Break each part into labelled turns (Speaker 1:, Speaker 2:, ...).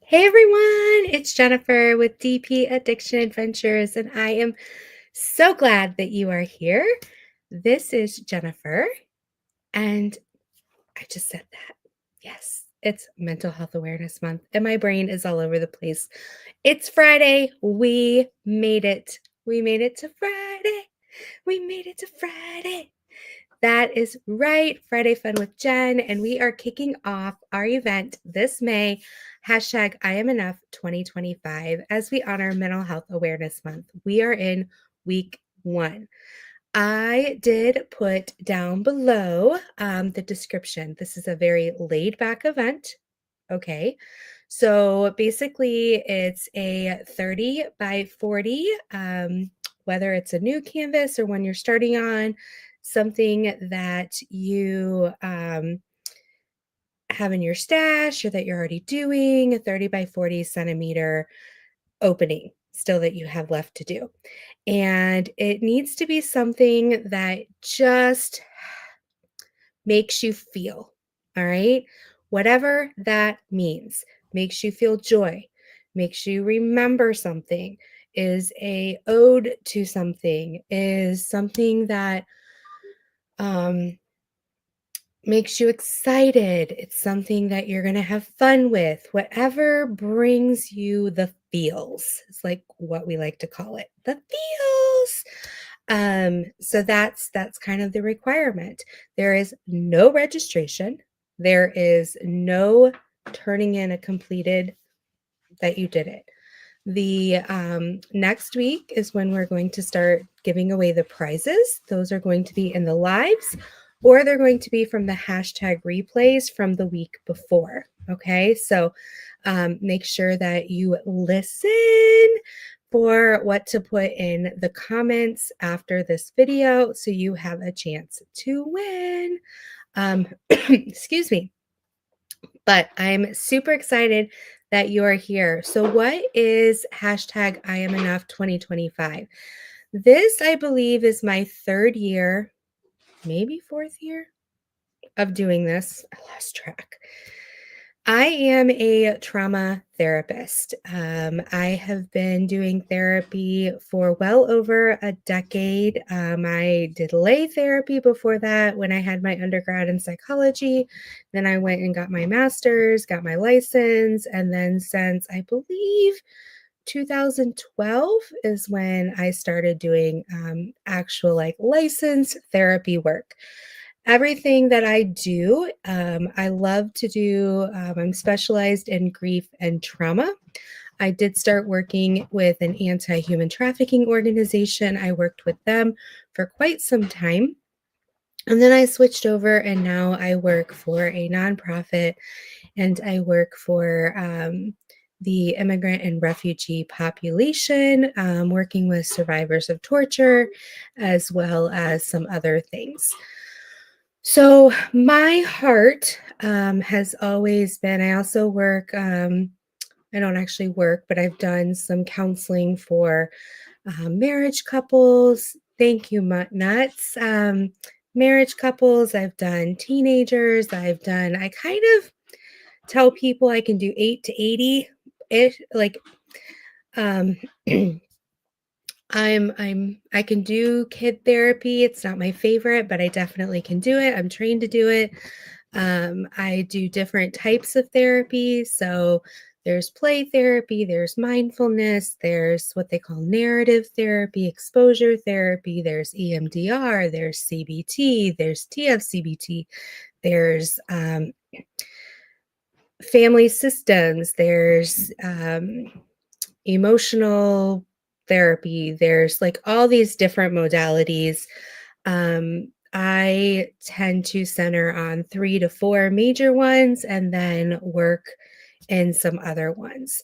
Speaker 1: Hey everyone, it's Jennifer with DP Addiction Adventures, and I am so glad that you are here. This is Jennifer, and I just said that. Yes, it's Mental Health Awareness Month, and my brain is all over the place. It's Friday. We made it. We made it to Friday. We made it to Friday. That is right, Friday Fun with Jen, and we are kicking off our event this May, hashtag I Am Enough 2025, as we honor Mental Health Awareness Month. We are in week 1. I did put down below the description. This is a very laid back event. Okay. So basically, it's a 30 by 40, whether it's a new canvas or one you're starting on, something that you have in your stash or that you're already doing, a 30 by 40 centimeter opening still that you have left to do. And it needs to be something that just makes you feel, all right? Whatever that means, makes you feel joy, makes you remember something, is a ode to something, is something that um, makes you excited. It's something that you're going to have fun with. Whatever brings you the feels. It's like what we like to call it, the feels. So that's kind of the requirement. There is no registration. There is no turning in a completed that you did it. The next week is when we're going to start giving away the prizes. Those are going to be in the lives, or they're going to be from the hashtag replays from the week before. Okay, so make sure that you listen for what to put in the comments after this video so you have a chance to win. Excuse me. But I'm super excited that you are here. So, what is hashtag I Am Enough 2025? This, I believe, is my 3rd year, maybe 4th year of doing this. I lost track. I am a trauma therapist. I have been doing therapy for well over a decade. I did lay therapy before that when I had my undergrad in psychology. Then I went and got my master's, got my license. And then since I believe 2012 is when I started doing actual like licensed therapy work. Everything that I do, I love to do. I'm specialized in grief and trauma. I did start working with an anti human trafficking organization. I worked with them for quite some time. And then I switched over, and now I work for a nonprofit, and I work for the immigrant and refugee population, working with survivors of torture, as well as some other things. So my heart has always been, I also work, I don't actually work, but I've done some counseling for marriage couples. Thank you, Nuts. Marriage couples, I've done teenagers, I kind of tell people I can do 8 to 80 ish, like, um, I can do kid therapy. It's not my favorite, but I definitely can do it. I'm trained to do it. I do different types of therapy. So there's play therapy, there's mindfulness, there's what they call narrative therapy, exposure therapy, there's EMDR, there's CBT, there's TFCBT, there's family systems, there's emotional therapy, there's like all these different modalities. I tend to center on 3 to 4 major ones and then work in some other ones.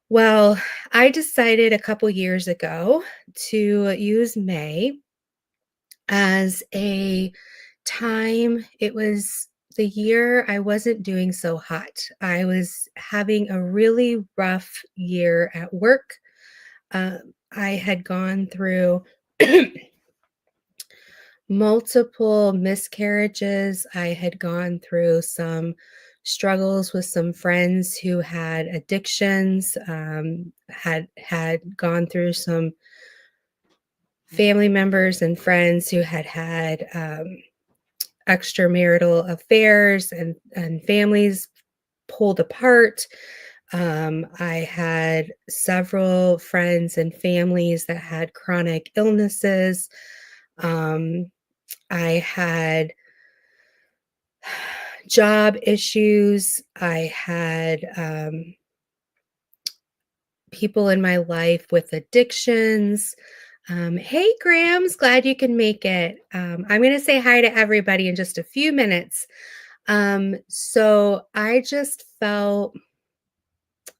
Speaker 1: Well, I decided a couple years ago to use May as a time. It was the year I wasn't doing so hot. I was having a really rough year at work. I had gone through multiple miscarriages. I had gone through some struggles with some friends who had addictions, had gone through some family members and friends who had extramarital affairs and families pulled apart. I had several friends and families that had chronic illnesses. Um, I had job issues. I had people in my life with addictions. Hey, Grams, glad you can make it. I'm going to say hi to everybody in just a few minutes. So I just felt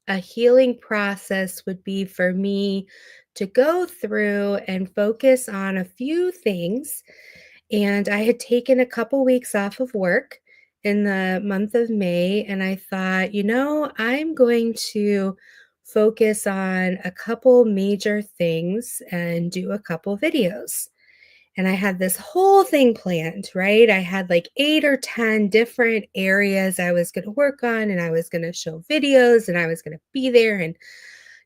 Speaker 1: a healing process would be for me to go through and focus on a few things. And I had taken a couple weeks off of work in the month of May, and I thought, I'm going to focus on a couple major things and do a couple videos. And I had this whole thing planned, right? I had like 8 or 10 different areas I was going to work on, and I was going to show videos, and I was going to be there and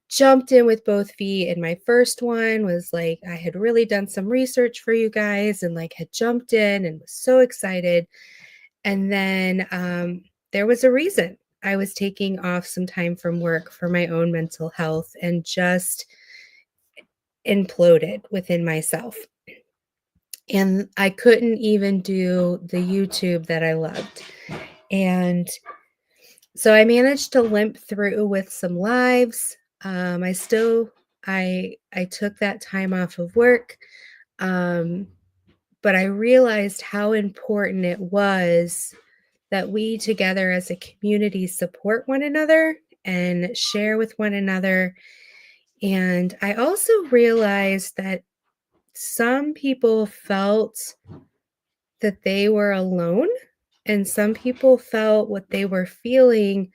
Speaker 1: jumped in with both feet. And my first one was like, I had really done some research for you guys and like had jumped in and was so excited. And then there was a reason I was taking off some time from work for my own mental health and just imploded within myself. And I couldn't even do the YouTube that I loved. And so I managed to limp through with some lives. I still I took that time off of work. Um, but I realized how important it was that we together as a community support one another and share with one another. And I also realized that some people felt that they were alone, and some people felt what they were feeling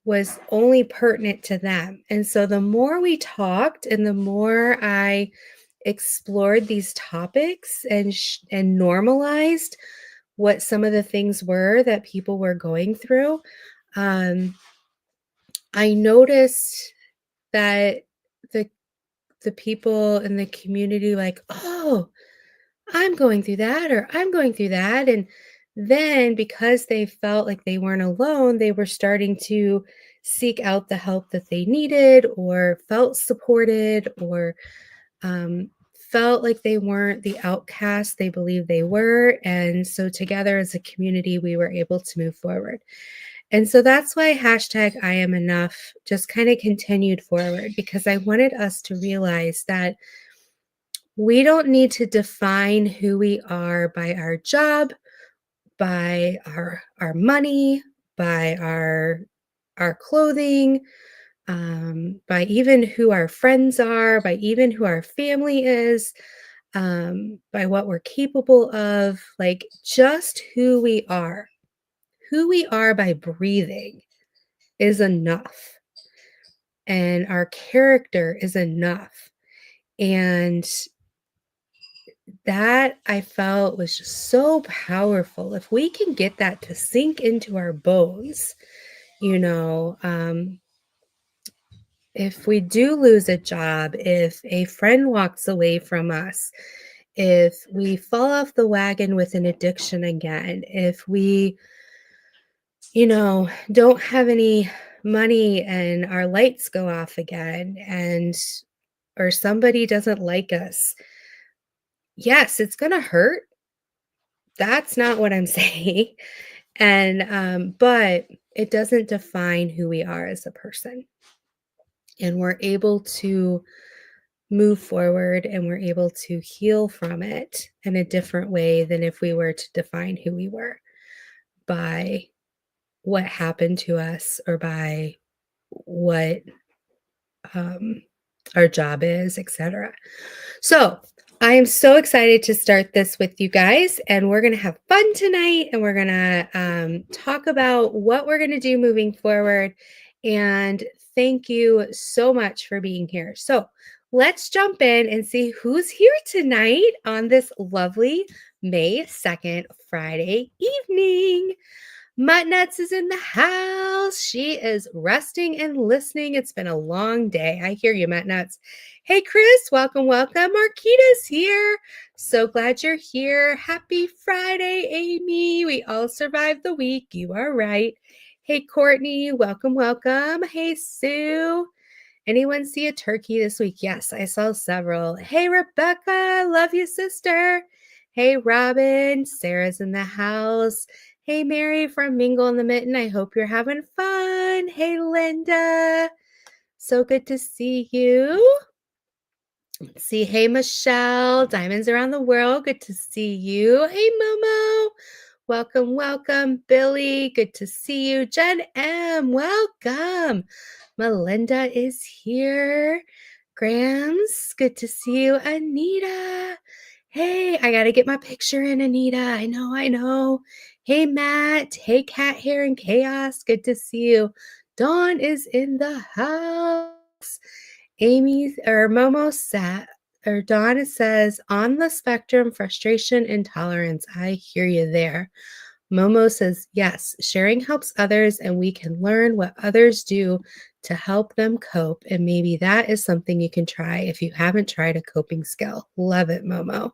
Speaker 1: was only pertinent to them. And so the more we talked and the more I explored these topics and normalized what some of the things were that people were going through, um, I noticed that the the people in the community like, oh, I'm going through that, or I'm going through that. And then because they felt like they weren't alone, they were starting to seek out the help that they needed, or felt supported, or um, felt like they weren't the outcast they believed they were. And so together as a community, we were able to move forward. And so that's why hashtag I am enough just kind of continued forward, because I wanted us to realize that we don't need to define who we are by our job, by our money, by our clothing, by even who our friends are, by even who our family is, by what we're capable of, like just who we are. Who we are by breathing is enough, and our character is enough. And that I felt was just so powerful. If we can get that to sink into our bones, you know, if we do lose a job, if a friend walks away from us, if we fall off the wagon with an addiction again, if we, don't have any money and our lights go off again, and or somebody doesn't like us, yes, it's going to hurt. That's not what I'm saying. And but it doesn't define who we are as a person. And we're able to move forward, and we're able to heal from it in a different way than if we were to define who we were by what happened to us, or by what um, our job is, etc. So I am so excited to start this with you guys, and we're going to have fun tonight, and we're going to talk about what we're going to do moving forward. And thank you so much for being here. So let's jump in and see who's here tonight on this lovely May 2nd Friday evening. Mutt Nuts is in the house. She is resting and listening. It's been a long day. I hear you, Mutt Nuts. Hey, Chris, welcome, welcome. Marquita's here. So glad you're here. Happy Friday, Amy. We all survived the week. You are right. Hey, Courtney, welcome, welcome. Hey, Sue. Anyone see a turkey this week? Yes, I saw several. Hey, Rebecca, love you, sister. Hey, Robin, Sarah's in the house. Hey, Mary from Mingle in the Mitten. I hope you're having fun. Hey, Linda. So good to see you. Let's see. Hey, Michelle. Diamonds around the world. Good to see you. Hey, Momo. Welcome, welcome. Billy. Good to see you. Jen M. Welcome. Melinda is here. Grams. Good to see you. Anita. Hey, I got to get my picture in, Anita. I know, I know. Hey, Matt. Hey, Cat Hair and Chaos. Good to see you. Dawn is in the house. Amy or Momo sat or Dawn says on the spectrum, frustration, intolerance. I hear you there. Momo says, yes, sharing helps others, and we can learn what others do to help them cope. And maybe that is something you can try if you haven't tried a coping skill. Love it, Momo.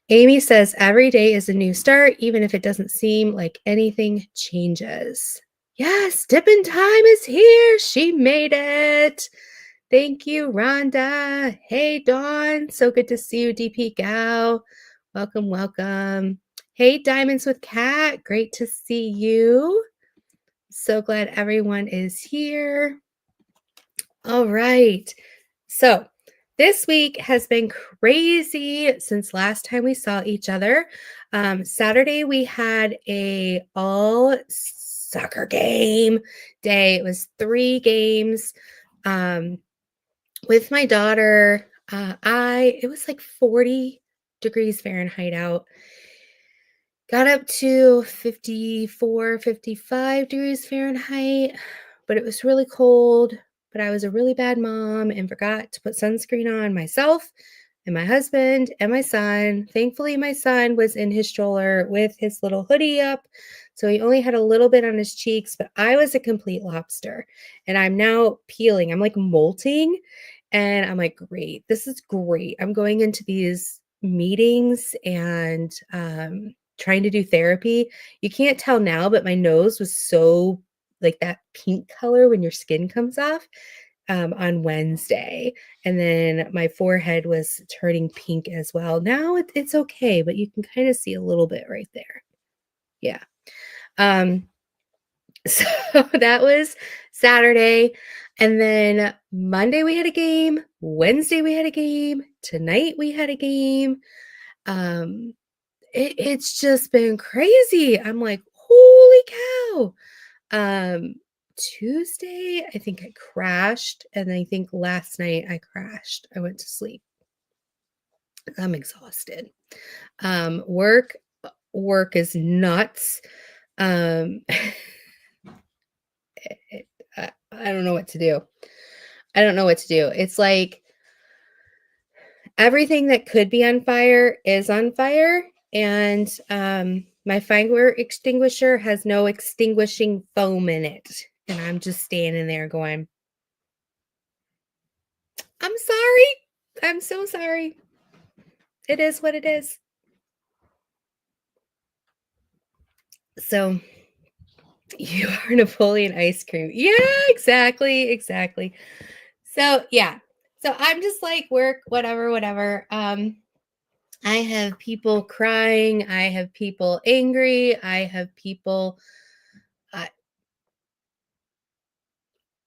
Speaker 1: Amy says, every day is a new start, even if it doesn't seem like anything changes. Yes, Dippin' Time is here. She made it. Thank you, Rhonda. Hey, Dawn. So good to see you, DP Gal. Welcome, welcome. Hey, Diamonds with Cat. Great to see you. So glad everyone is here. All right. So this week has been crazy since last time we saw each other. Saturday, we had a all soccer game day. It was 3 games. With my daughter, it was like 40 degrees Fahrenheit out. Got up to 54, 55 degrees Fahrenheit, but it was really cold. But I was a really bad mom and forgot to put sunscreen on myself and my husband and my son. Thankfully, my son was in his stroller with his little hoodie up. So he only had a little bit on his cheeks, but I was a complete lobster. And I'm now peeling. I'm like molting. And I'm like, great, this is great. I'm going into these meetings and trying to do therapy. You can't tell now, but my nose was so like that pink color when your skin comes off on Wednesday. And then my forehead was turning pink as well. Now it's okay, but you can kind of see a little bit right there. Yeah. So that was Saturday. And then Monday we had a game. Wednesday we had a game. Tonight we had a game. It's just been crazy. I'm like, holy cow. Tuesday, I think I crashed. And I think last night I crashed. I went to sleep. I'm exhausted. Work is nuts. Um, I don't know what to do. I don't know what to do. It's like everything that could be on fire is on fire. And my fire extinguisher has no extinguishing foam in it. And I'm just standing there going, I'm sorry. I'm so sorry. It is what it is. So you are Napoleon ice cream. Yeah, exactly. Exactly. So yeah. So I'm just like work, whatever, whatever. I have people crying. I have people angry. I have people. I,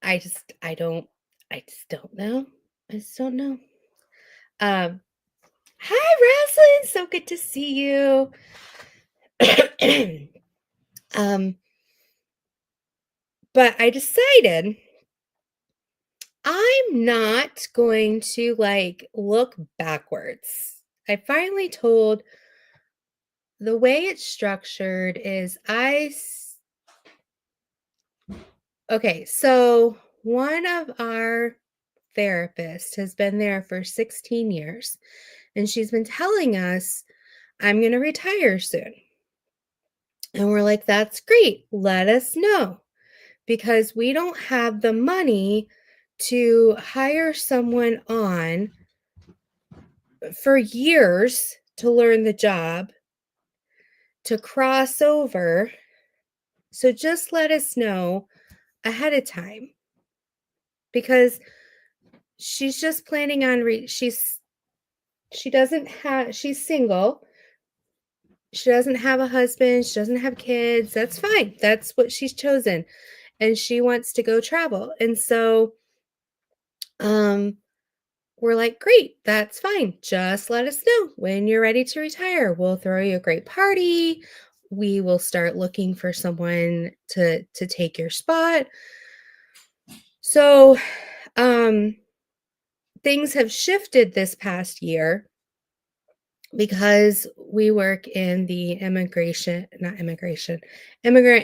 Speaker 1: I just don't know. I just don't know. Um, Hi, Roslyn. So good to see you. um, but I decided I'm not going to like look backwards. I finally told the way it's structured is okay, so one of our therapist has been there for 16 years, and she's been telling us, "I'm gonna retire soon." And we're like, "That's great. Let us know." Because we don't have the money to hire someone on for years to learn the job, to cross over. So just let us know ahead of time because she's just planning on she doesn't have she's single. She doesn't have a husband, she doesn't have kids. That's fine. That's what she's chosen and she wants to go travel. And so um we're like, "Great, that's fine. Just let us know when you're ready to retire. We'll throw you a great party. We will start looking for someone to take your spot." So, um things have shifted this past year because we work in the immigrant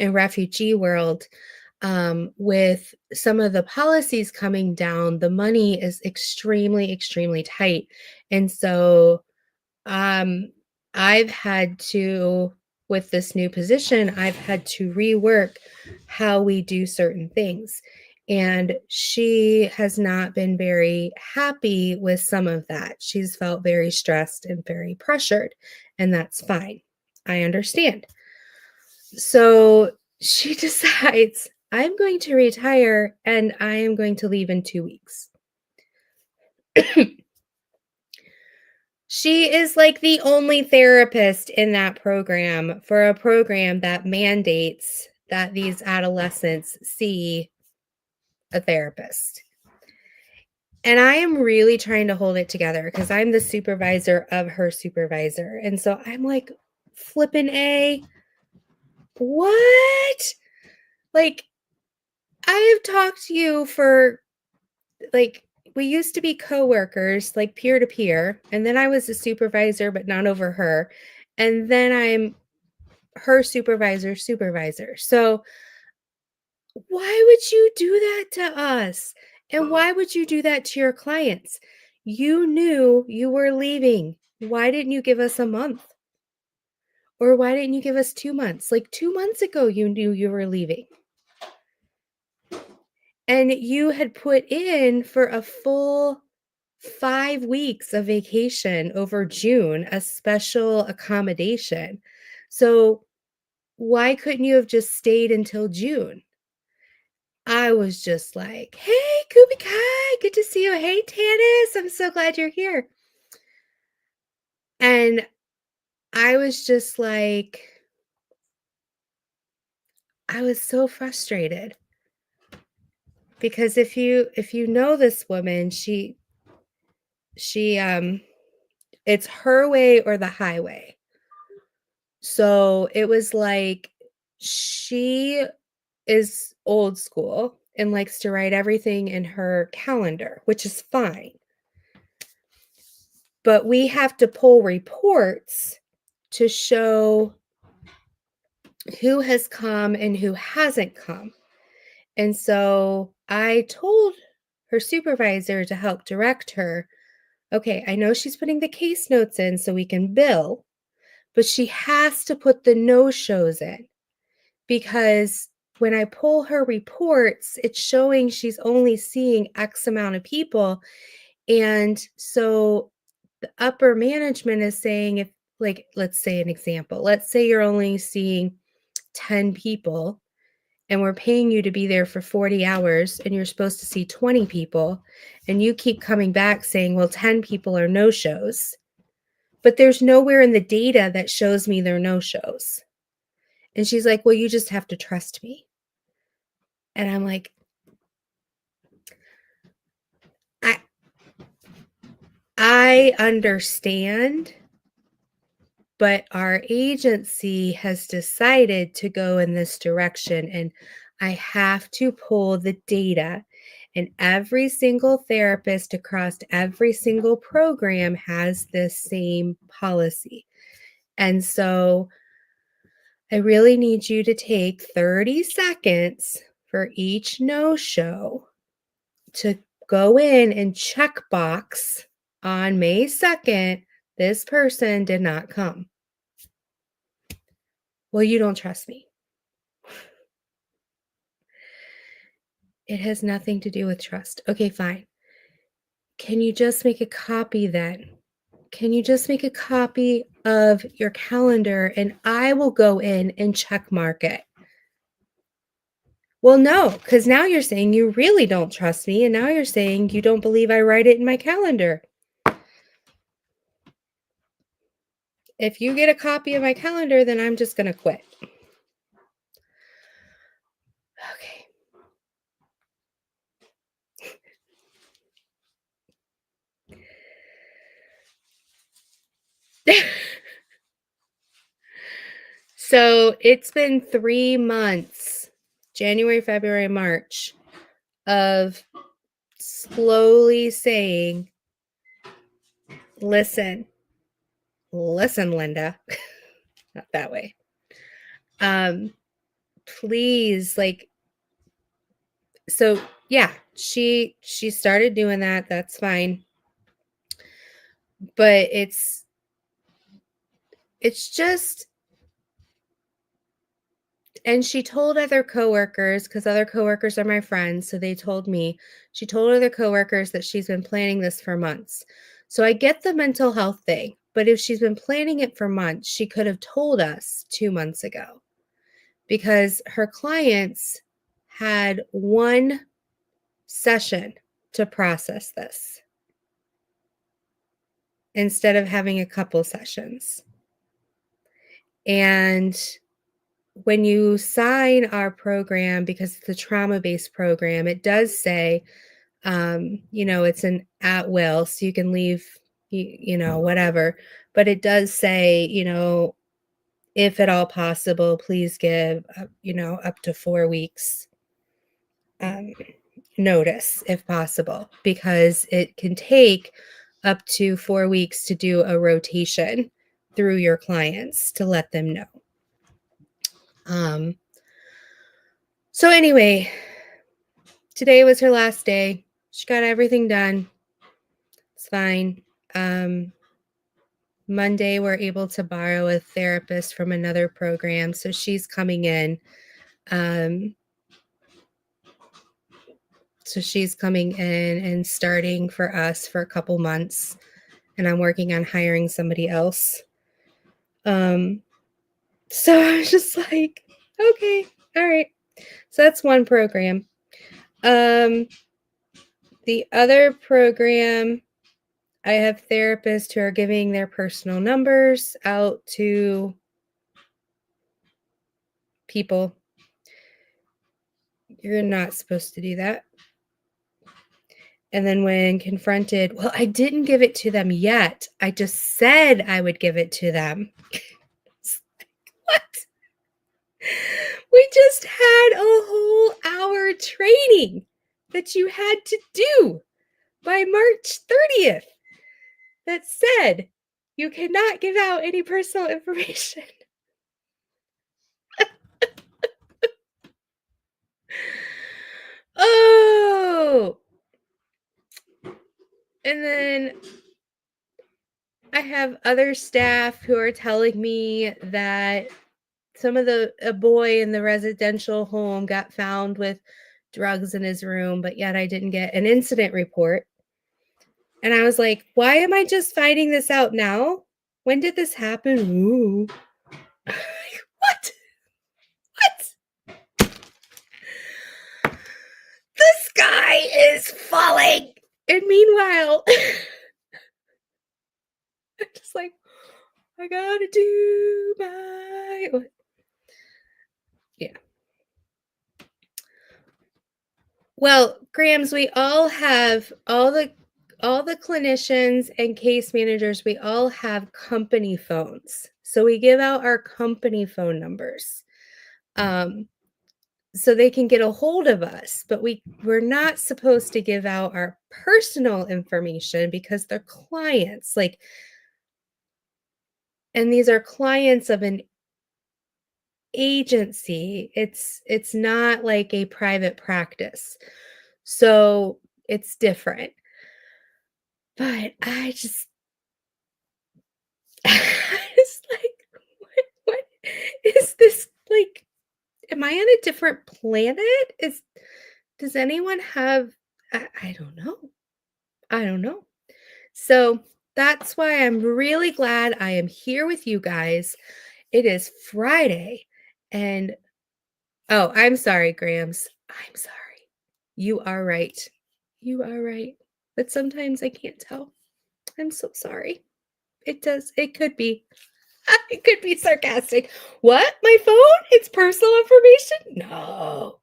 Speaker 1: and refugee world. With some of the policies coming down, the money is extremely, extremely tight. And so um, I've had to, with this new position, I've had to rework how we do certain things. And she has not been very happy with some of that. She's felt very stressed and very pressured, and that's fine. I understand. So she decides, "I'm going to retire and I am going to leave in 2 weeks." She is like the only therapist in that program for a program that mandates that these adolescents see a therapist. And I am really trying to hold it together because I'm the supervisor of her supervisor. And so I'm like, flipping A, what? Like, I have talked to you for like, we used to be coworkers, like peer to peer. And then I was a supervisor, but not over her. And then I'm her supervisor. So why would you do that to us? And why would you do that to your clients? You knew you were leaving. Why didn't you give us a month? Or why didn't you give us 2 months? Like 2 months ago, you knew you were leaving. And you had put in for a full 5 weeks of vacation over June, a special accommodation. So why couldn't you have just stayed until June? I was just like, "Hey, Kubi Kai, good to see you. Hey, Tanis, I'm so glad you're here." And I was just like, I was so frustrated because if you know this woman, she it's her way or the highway. So it was like she is old school and likes to write everything in her calendar, which is fine. But we have to pull reports to show who has come and who hasn't come. And so I told her supervisor to help direct her, "Okay, I know she's putting the case notes in so we can bill, but she has to put the no-shows in because when I pull her reports, it's showing she's only seeing X amount of people." And so the upper management is saying, if, like, let's say an example, let's say you're only seeing 10 people and we're paying you to be there for 40 hours and you're supposed to see 20 people, and you keep coming back saying, "Well, 10 people are no shows," but there's nowhere in the data that shows me they're no shows. And she's like, "Well, you just have to trust me." And I'm like, I I understand, but our agency has decided to go in this direction, and I have to pull the data. And every single therapist across every single program has this same policy. And so I really need you to take 30 seconds for each no show to go in and check box on May 2nd, this person did not come. Well, you don't trust me. It has nothing to do with trust. Okay, fine. Can you just make a copy then? Can you just make a copy of your calendar and I will go in and check mark it? Well, no, because now you're saying you really don't trust me, and now you're saying you don't believe I write it in my calendar. If you get a copy of my calendar, then I'm just going to quit. Okay. So it's been 3 months, January, February, March, of slowly saying, listen, listen, Linda, not that way. Please, like, so yeah, she started doing that. That's fine. But it's just, and she told other coworkers, because other coworkers are my friends, so they told me, she told other coworkers that she's been planning this for months. So I get the mental health thing, but if she's been planning it for months, she could have told us 2 months ago, because her clients had one session to process this instead of having a couple sessions. And when you sign our program, because it's a trauma-based program, it does say, it's an at will, so you can leave, whatever. But it does say, if at all possible, please give, up to 4 weeks um, notice if possible, because it can take up to 4 weeks to do a rotation through your clients to let them know. So anyway, today was her last day. She got everything done. It's fine. Monday, we're able to borrow a therapist from another program. So she's coming in. So she's coming in and starting for us for a couple months. And I'm working on hiring somebody else. So I was just like, okay, all right. So that's one program. The other program, I have therapists who are giving their personal numbers out to people. You're not supposed to do that. And then when confronted, well, I didn't give it to them yet. I just said I would give it to them. What? We just had a whole hour training that you had to do by March 30th that said you cannot give out any personal information. Oh, and then I have other staff who are telling me that a boy in the residential home got found with drugs in his room, but yet I didn't get an incident report. And I was like, why am I just finding this out now? When did this happen? Ooh. What? What? The sky is falling. And meanwhile, I'm just like, I gotta do my. Yeah. Well, Grams, we all have all the clinicians and case managers, we all have company phones. So we give out our company phone numbers. So they can get a hold of us, but we're not supposed to give out our personal information because they're clients, like, and these are clients of an agency. It's not like a private practice. So It's different. But I just it's like, what is this like, am I on a different planet? Is does anyone have I don't know. I don't know. So, that's why I'm really glad I am here with you guys. It is Friday, and oh, I'm sorry, Grams. I'm sorry. You are right. You are right. But sometimes I can't tell. I'm so sorry. It could be. It could be sarcastic. What? My phone? It's personal information? No.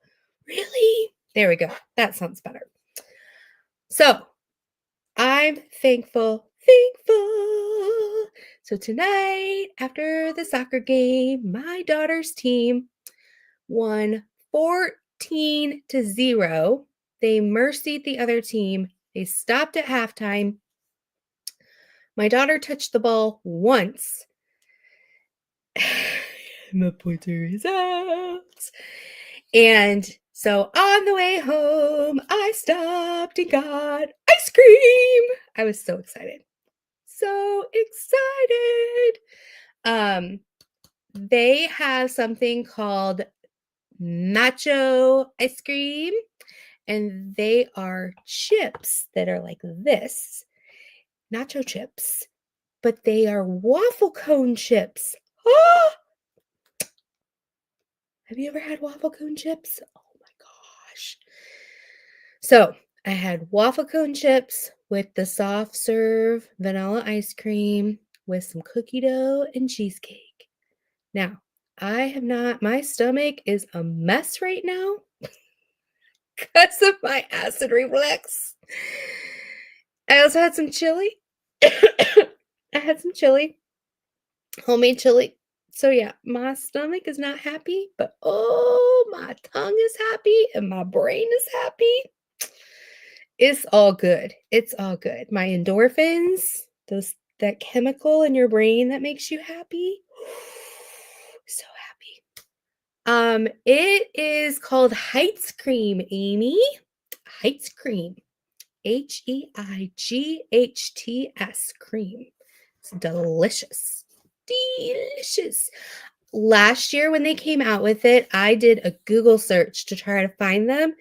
Speaker 1: Really? There we go. That sounds better. So, I'm thankful. So tonight, after the soccer game, my daughter's team won 14-0. They mercied the other team. They stopped at halftime. My daughter touched the ball once. My pointer is out. And so on the way home, I stopped and got ice cream. I was so excited. So excited. Um, they have something called nacho ice cream, and they are chips that are like this, nacho chips, but they are waffle cone chips. Oh, have you ever had waffle cone chips? Oh my gosh. So I had waffle cone chips with the soft serve vanilla ice cream with some cookie dough and cheesecake. Now, I have not, my stomach is a mess right now because of my acid reflux. I also had some chili. I had some chili, homemade chili. So, yeah, my stomach is not happy, but oh, my tongue is happy and my brain is happy. It's all good. It's all good. My endorphins, those that chemical in your brain that makes you happy. So happy. It is called Heights Cream, Amy. Heights Cream. Heights cream. It's delicious. Delicious. Last year when they came out with it, I did a Google search to try to find them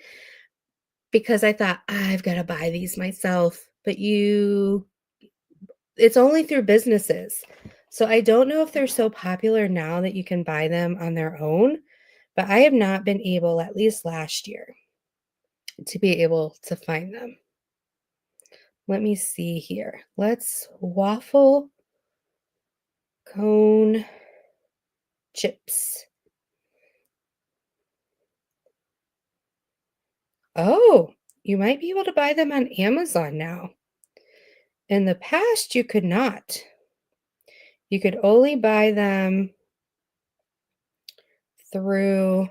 Speaker 1: because I thought I've got to buy these myself. But it's only through businesses. So I don't know if they're so popular now that you can buy them on their own, but I have not been able, at least last year, to be able to find them. Let me see here. Let's waffle cone chips. Oh, you might be able to buy them on Amazon now. In the past, you could not. You could only buy them through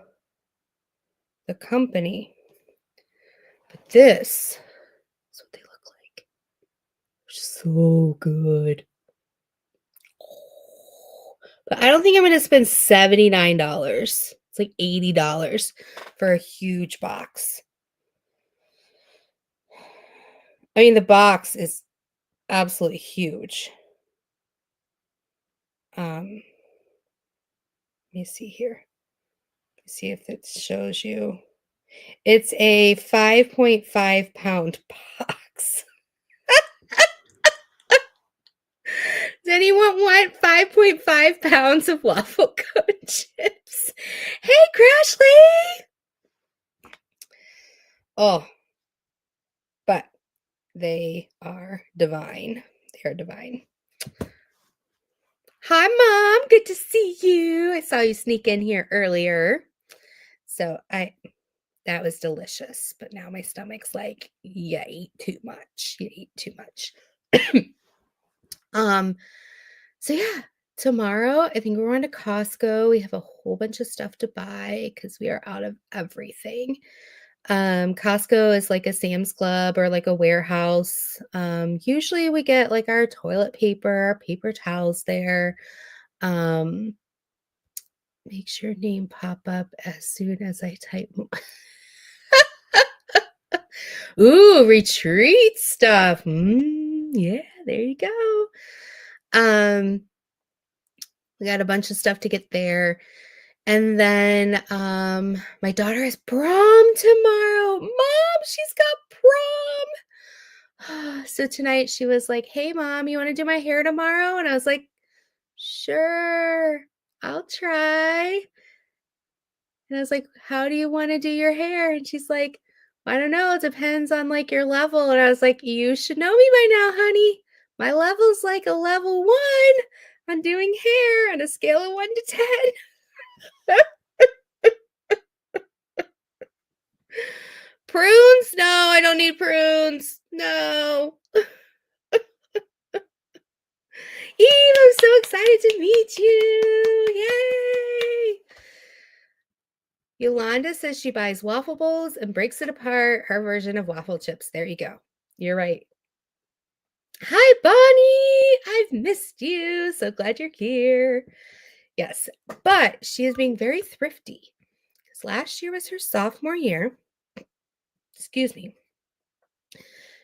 Speaker 1: the company. But this is what they look like. So good. But I don't think I'm going to spend $79. It's like $80 for a huge box. I mean, the box is absolutely huge. Let me see here. See if it shows you. It's a 5.5-pound box. Does anyone want 5.5 pounds of waffle cone chips? Hey, Crashly! Oh, but they are divine. They are divine. Hi, Mom. Good to see you. I saw you sneak in here earlier. So that was delicious. But now my stomach's like, you ate too much. You ate too much. So yeah, tomorrow I think we're going to Costco. We have a whole bunch of stuff to buy because we are out of everything. Costco is like a Sam's Club or like a warehouse. Usually we get like our toilet paper, paper towels there. Makes your name pop up as soon as I type. Ooh, retreat stuff. Yeah, there you go. Um, we got a bunch of stuff to get there. And then my daughter has prom tomorrow. Mom, she's got prom. So tonight she was like, "Hey mom, you want to do my hair tomorrow?" And I was like, "Sure, I'll try." And I was like, "How do you want to do your hair?" And she's like, "I don't know. It depends on like your level." And I was like, "You should know me by now, honey. My level's like a level 1 on doing hair on a scale of 1 to 10." Prunes? No, I don't need prunes. No. Eve, I'm so excited to meet you. Yay. Yolanda says she buys waffle bowls and breaks it apart, her version of waffle chips. There you go. You're right. Hi, Bonnie. I've missed you. So glad you're here. Yes, but she is being very thrifty because last year was her sophomore year. Excuse me.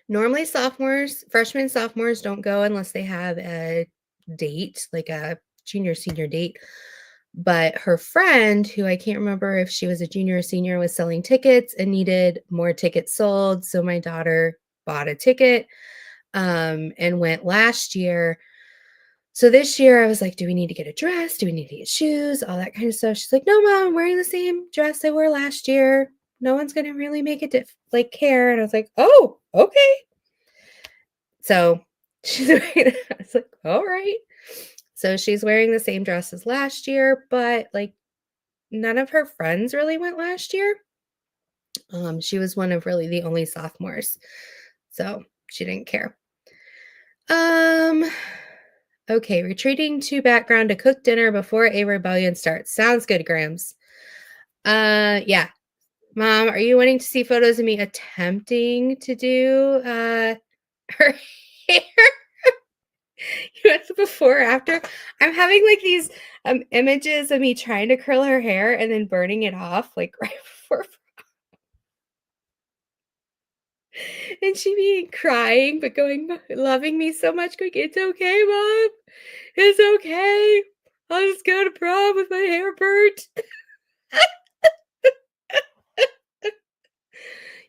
Speaker 1: Normally, freshmen, sophomores don't go unless they have a date, like a junior, senior date. But her friend, who I can't remember if she was a junior or senior, was selling tickets and needed more tickets sold. So my daughter bought a ticket and went last year. So this year I was like, do we need to get a dress? Do we need to get shoes? All that kind of stuff. She's like, no, mom, I'm wearing the same dress I wore last year. No one's going to really make it like care. And I was like, oh, okay. So she's wearing, I was like, all right. So she's wearing the same dress as last year, but like none of her friends really went last year. She was one of really the only sophomores. So she didn't care. Um, okay, retreating to background to cook dinner before a rebellion starts. Sounds good, Grams. Yeah. Mom, are you wanting to see photos of me attempting to do her hair? You want the before or after? I'm having like these images of me trying to curl her hair and then burning it off like right before, and she being crying but going loving me so much, going, "It's okay, mom. It's okay. I'll just go to prom with my hair burnt."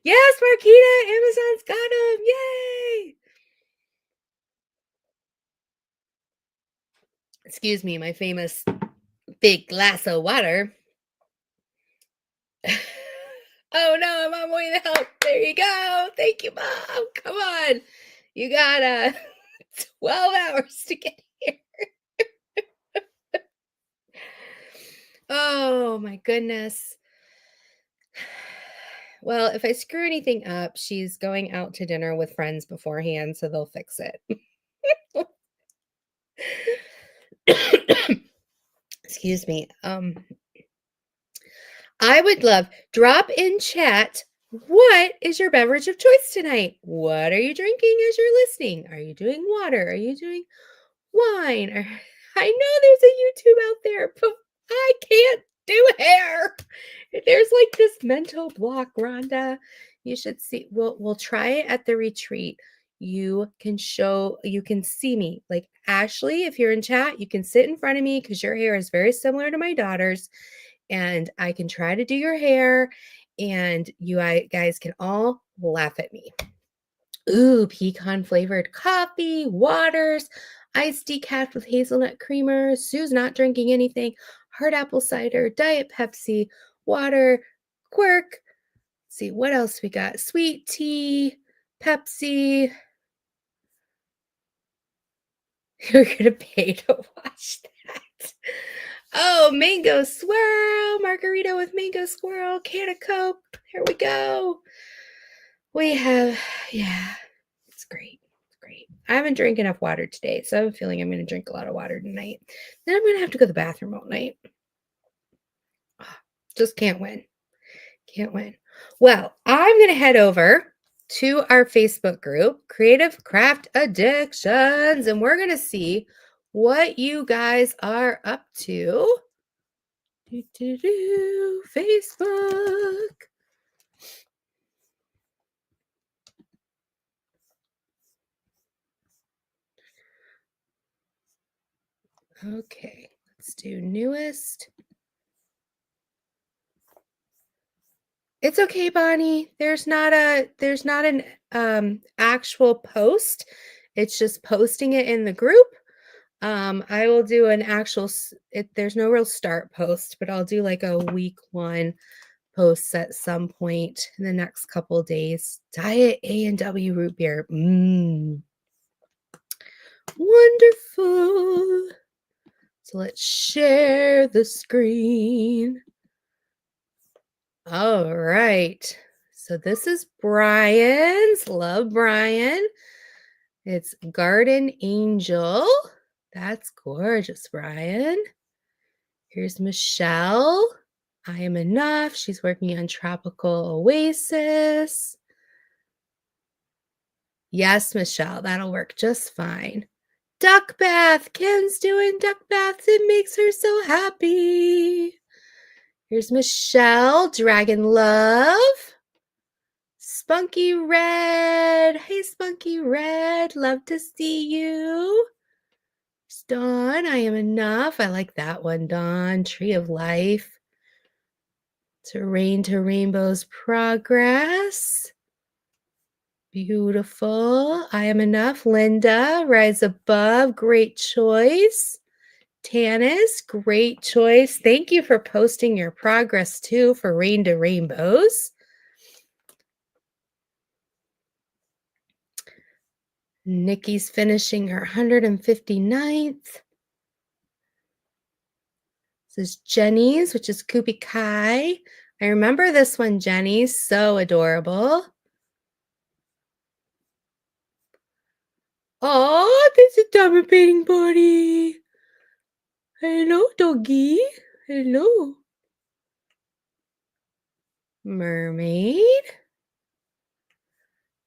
Speaker 1: Yes, Marquita, Amazon's got them. Yay! Excuse me, my famous big glass of water. Oh no, I'm on my way to help. There you go. Thank you, Mom. Come on. You got 12 hours to get here. Oh my goodness. Well, if I screw anything up, she's going out to dinner with friends beforehand, so they'll fix it. Excuse me. I would love drop in chat. What is your beverage of choice tonight? What are you drinking as you're listening? Are you doing water? Are you doing wine? Or, I know there's a YouTube out there, but I can't do hair. There's like this mental block, Rhonda. You should see. We'll try it at the retreat. You can see me. Like Ashley, if you're in chat, you can sit in front of me because your hair is very similar to my daughter's, and I can try to do your hair, and you guys can all laugh at me. Ooh, pecan flavored coffee, waters, iced decaf with hazelnut creamer. Sue's not drinking anything. Hard apple cider, diet Pepsi, water, quirk. Let's see what else we got. Sweet tea, Pepsi. You're gonna pay to watch that. Oh, mango swirl, margarita with mango swirl, can of Coke. Here we go. We have, yeah, it's great. It's great. I haven't drank enough water today, so I have a feeling I'm going to drink a lot of water tonight. Then I'm going to have to go to the bathroom all night. Just can't win. Can't win. Well, I'm going to head over to our Facebook group, Creative Craft Addictions, and we're going to see what you guys are up to. Facebook. Okay, let's do newest. It's okay, Bonnie. There's not an actual post. It's just posting it in the group. I will do an actual there's no real start post, but I'll do like a week 1 posts at some point in the next couple days. Diet A&W root beer. Wonderful. So let's share the screen. All right. So this is Brian's. Love Brian. It's Garden Angel. That's gorgeous, Brian. Here's Michelle. I am enough. She's working on Tropical Oasis. Yes, Michelle, that'll work just fine. Duck bath. Ken's doing duck baths. It makes her so happy. Here's Michelle, Dragon Love. Spunky Red. Hey, Spunky Red. Love to see you. Here's Dawn. I am enough. I like that one, Dawn. Tree of Life. To Rainbow's Progress. Beautiful. I am enough. Linda, Rise Above. Great choice. Tanis, great choice. Thank you for posting your progress too for Rain to Rainbows. Nikki's finishing her 159th. This is Jenny's, which is Kubi Kai. I remember this one, Jenny. So adorable. Oh, this is diamond painting party. Hello, doggy. Hello. Mermaid.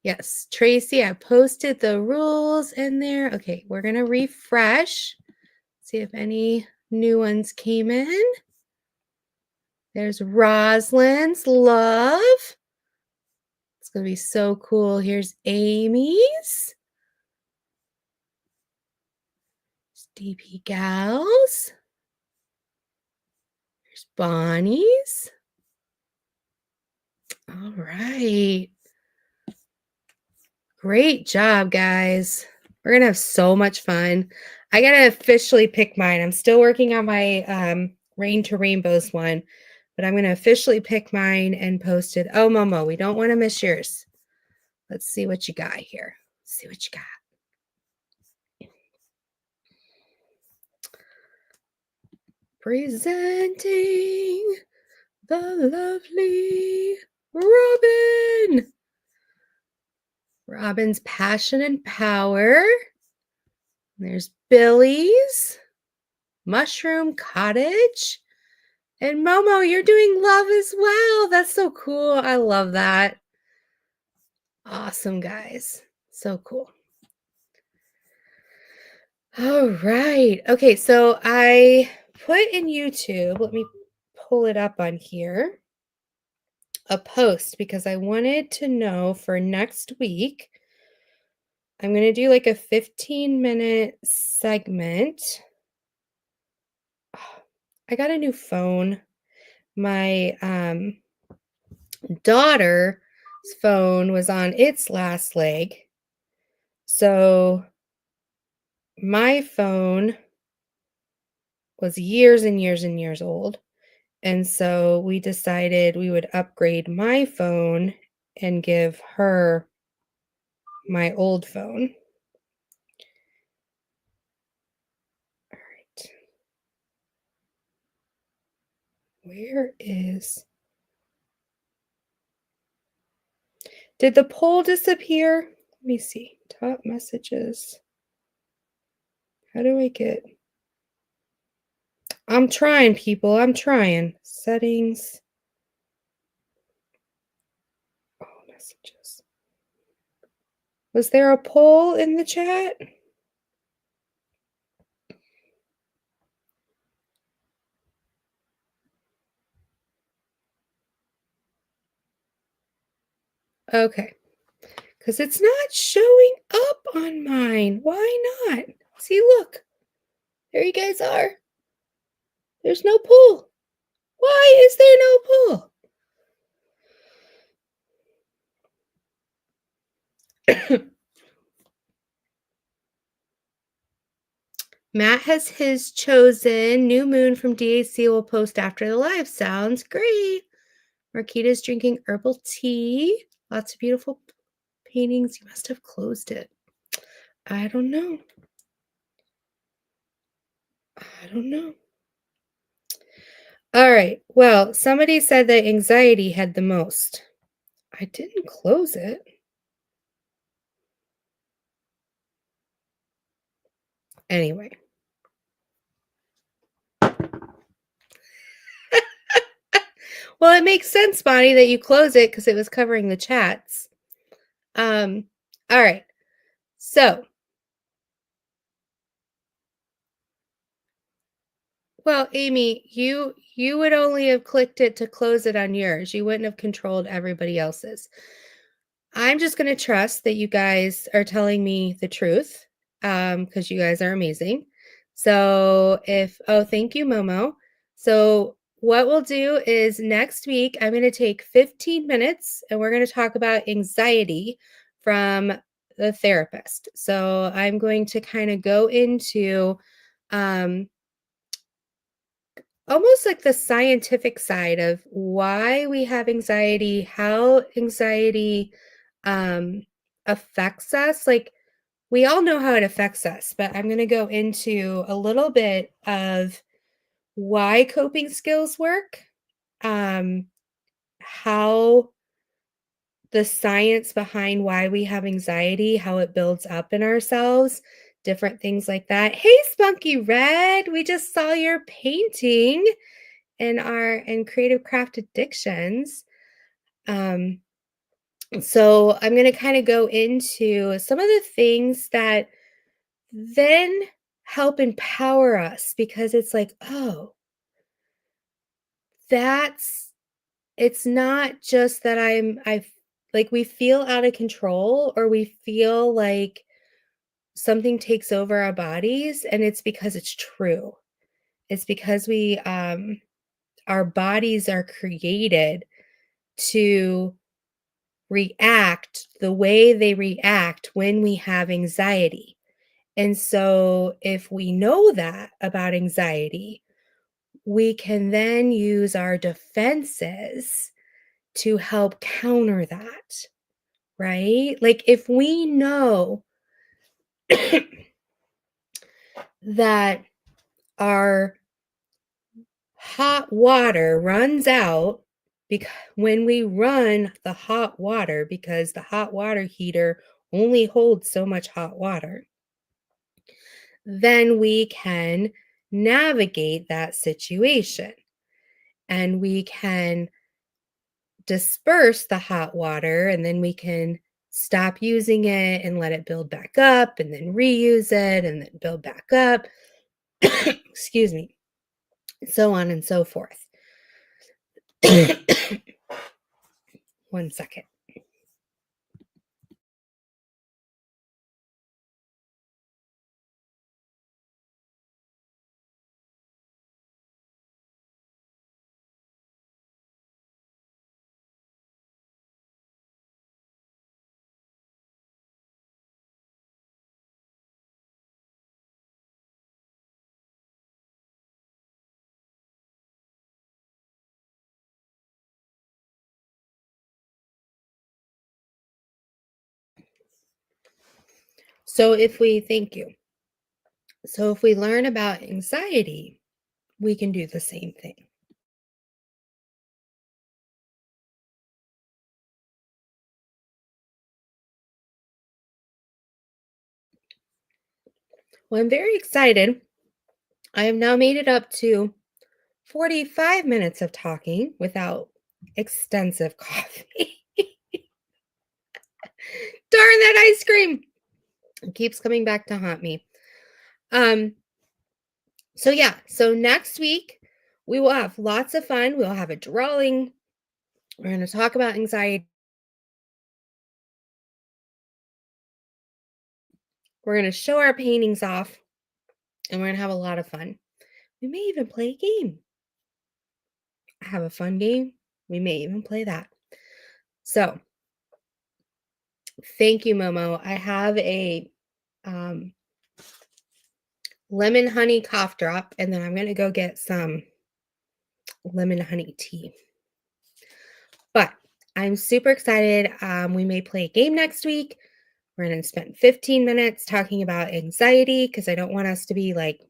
Speaker 1: Yes, Tracy, I posted the rules in there. Okay, we're going to refresh. See if any new ones came in. There's Rosalind's Love. It's going to be so cool. Here's Amy's. DP Gals. There's Bonnie's. All right. Great job, guys. We're going to have so much fun. I got to officially pick mine. I'm still working on my Rain to Rainbows one, but I'm going to officially pick mine and post it. Oh, Momo, we don't want to miss yours. Let's see what you got here. Let's see what you got. Presenting the lovely Robin. Robin's Passion and Power. There's Billy's Mushroom Cottage. And Momo, you're doing love as well. That's so cool. I love that. Awesome, guys. So cool. All right. Okay, so I put in YouTube, let me pull it up on here, a post because I wanted to know for next week. I'm going to do like a 15-minute segment. I got a new phone. My daughter's phone was on its last leg. So my phone was years and years and years old. And so we decided we would upgrade my phone and give her my old phone. All right. Where is... Did the poll disappear? Let me see. Top messages. How do I get... I'm trying, people. I'm trying. Settings. Oh, messages. Was there a poll in the chat? Okay. Because it's not showing up on mine. Why not? See, look. There you guys are. There's no pool. Why is there no pool? Matt has his chosen. New Moon from DAC will post after the live. Sounds great. Marquita's drinking herbal tea. Lots of beautiful paintings. You must have closed it. I don't know. I don't know. All right. Well, somebody said that anxiety had the most. I didn't close it. Anyway. Well, it makes sense, Bonnie, that you close it because it was covering the chats. All right. So, well, Amy, you would only have clicked it to close it on yours. You wouldn't have controlled everybody else's. I'm just going to trust that you guys are telling me the truth because you guys are amazing. So oh, thank you, Momo. So what we'll do is next week, I'm going to take 15 minutes and we're going to talk about anxiety from the therapist. So I'm going to kind of go into um, almost like the scientific side of why we have anxiety, how anxiety um affects us. Like we all know how it affects us, but I'm going to go into a little bit of why coping skills work, um how the science behind why we have anxiety, how it builds up in ourselves, different things like that. Hey, Spunky Red, we just saw your painting in creative craft addictions. Um, so I'm going to kind of go into some of the things that then help empower us because it's like, oh, that's it's not just that like we feel out of control or we feel like something takes over our bodies and it's because it's true. It's because we our bodies are created to react the way they react when we have anxiety. And so, if we know that about anxiety, we can then use our defenses to help counter that, right? Like, if we know that our hot water runs out because when we run the hot water, because the hot water heater only holds so much hot water, then we can navigate that situation and we can disperse the hot water and then we can stop using it and let it build back up and then reuse it and then build back up. Excuse me. So on and so forth. One second. So if we thank you. So if we learn about anxiety, we can do the same thing. Well, I'm very excited. I have now made it up to 45 minutes of talking without extensive coffee. Darn that ice cream. It keeps coming back to haunt me. Um, so yeah, so next week we will have lots of fun. We'll have a drawing. We're going to talk about anxiety. We're going to show our paintings off. and we're gonna have a lot of fun. We may even play a game. Have a fun game. We may even play that. So, thank you, Momo. I have a um, lemon honey cough drop, and then I'm gonna go get some lemon honey tea. But I'm super excited. We may play a game next week. We're going to spend 15 minutes talking about anxiety because I don't want us to be like,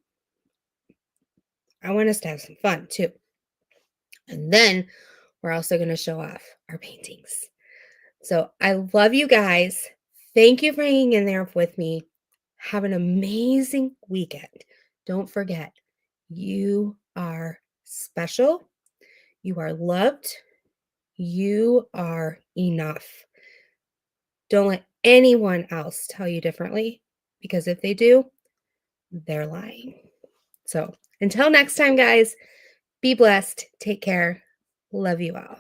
Speaker 1: I want us to have some fun too. And then we're also going to show off our paintings. So I love you guys. Thank you for hanging in there with me. Have an amazing weekend. Don't forget, you are special. You are loved. You are enough. Don't let anyone else tell you differently because if they do, they're lying. So until next time, guys, be blessed. Take care. Love you all.